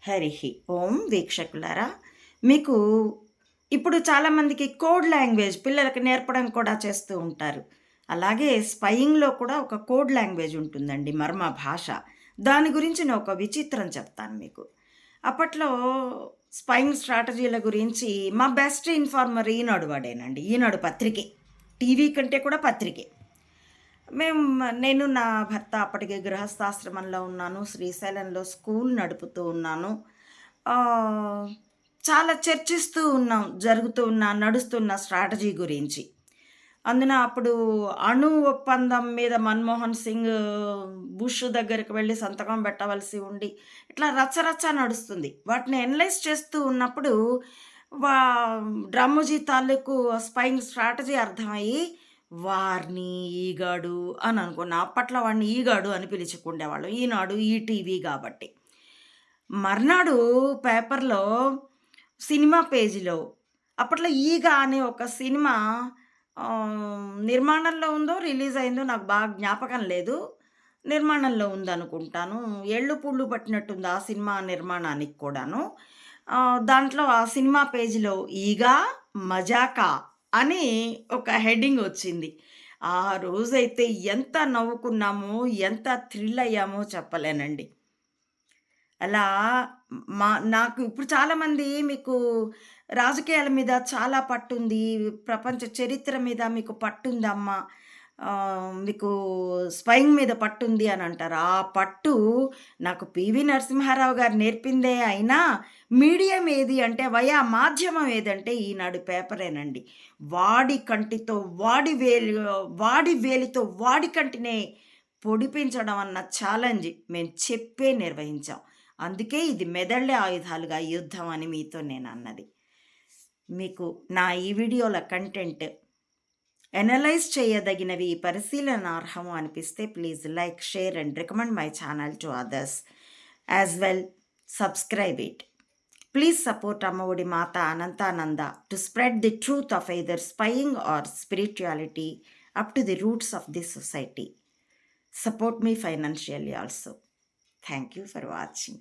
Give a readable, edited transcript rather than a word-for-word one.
హరిహి ఓం వీక్షకులారా, మీకు ఇప్పుడు చాలామందికి కోడ్ లాంగ్వేజ్ పిల్లలకి నేర్పడం కూడా చేస్తూ ఉంటారు. అలాగే స్పయింగ్‌లో కూడా ఒక కోడ్ లాంగ్వేజ్ ఉంటుందండి, మర్మ భాష. దాని గురించిన ఒక విచిత్రం చెప్తాను మీకు. అప్పట్లో స్పయింగ్ స్ట్రాటజీల గురించి మా బెస్ట్ ఇన్ఫార్మర్ ఈనాడు వాడేనండి. ఈనాడు పత్రికే. టీవీ కంటే కూడా పత్రికే. నేను నా భర్త అప్పటికి గృహస్థాశ్రమంలో ఉన్నాను. శ్రీశైలంలో స్కూల్ నడుపుతూ ఉన్నాను. ఆహ్, చాలా చర్చిస్తూ ఉన్నాం. నడుస్తున్న స్ట్రాటజీ గురించి. అందున అప్పుడు అణు ఒప్పందం మీద మన్మోహన్ సింగ్ బుష్ దగ్గరికి వెళ్లి సంతకం పెట్టవలసి ఉండి, ఇట్లా రచ్చరచ్చ నడుస్తుంది. వాటిని అనలైజ్ చేస్తూ ఉన్నప్పుడు వా డ్రమ్ముజీ తాలూకు స్పైయింగ్ స్ట్రాటజీ అర్థమయ్యి, వారిని ఈగాడు అని అనుకున్నా. అప్పట్లో వాడిని ఈగాడు అని పిలుచుకుండేవాళ్ళం. ఈనాడు ఈటీవీ గాబట్టి. మర్నాడు పేపర్‌లో సినిమా పేజీలో అప్పట్లో 'ఈగ' అనే ఒక సినిమా నిర్మాణంలో ఉందో, రిలీజ్ అయిందో నాకు బాగా జ్ఞాపకం లేదు. నిర్మాణంలో ఉందనుకుంటాను. ఏళ్ళు పుళ్ళు పట్టినట్టుంది ఆ సినిమా నిర్మాణానికి కూడాను. దాంట్లో ఆ సినిమా పేజీలో 'ఈగ మజాకా' అని ఒక హెడ్డింగ్ వచ్చింది. ఆ రోజైతే ఎంత నవ్వుకున్నామో, ఎంత థ్రిల్ అయ్యామో చెప్పలేనండి. అలా నాకు ఇప్పుడు చాలామంది మీకు రాజకీయాల మీద చాలా పట్టుంది. ప్రపంచ చరిత్ర మీద మీకు పట్టుందమ్మా. మీకు స్పయింగ్ మీద పట్టుంది అని అంటారు. ఆ పట్టు నాకు 'పివి నరసింహారావు' గారు నేర్పిందే అయినా, మీడియం ఏది అంటే మాధ్యమం ఏదంటే ఈనాడు పేపరేనండి. వాడి కంటితో వాడి వేలితో వాడి కంటినే పొడిపించడం అన్న ఛాలెంజ్ మేము చెప్పే నిర్వహించాం. అందుకే ఇది మెదళ్ళే ఆయుధాలుగా యుద్ధం అని మీతో నేనన్నది. మీకు నా ఈ వీడియోల కంటెంట్ అనలైజ్ చేయదగినవి, పరిశీలనార్హము అనిపిస్తే please like, share and recommend my channel to others. As well subscribe it. Please support Ammavodi Mata Anantananda to spread the truth of either spying or spirituality up to the roots of this society. Support me financially also. Thank you for watching.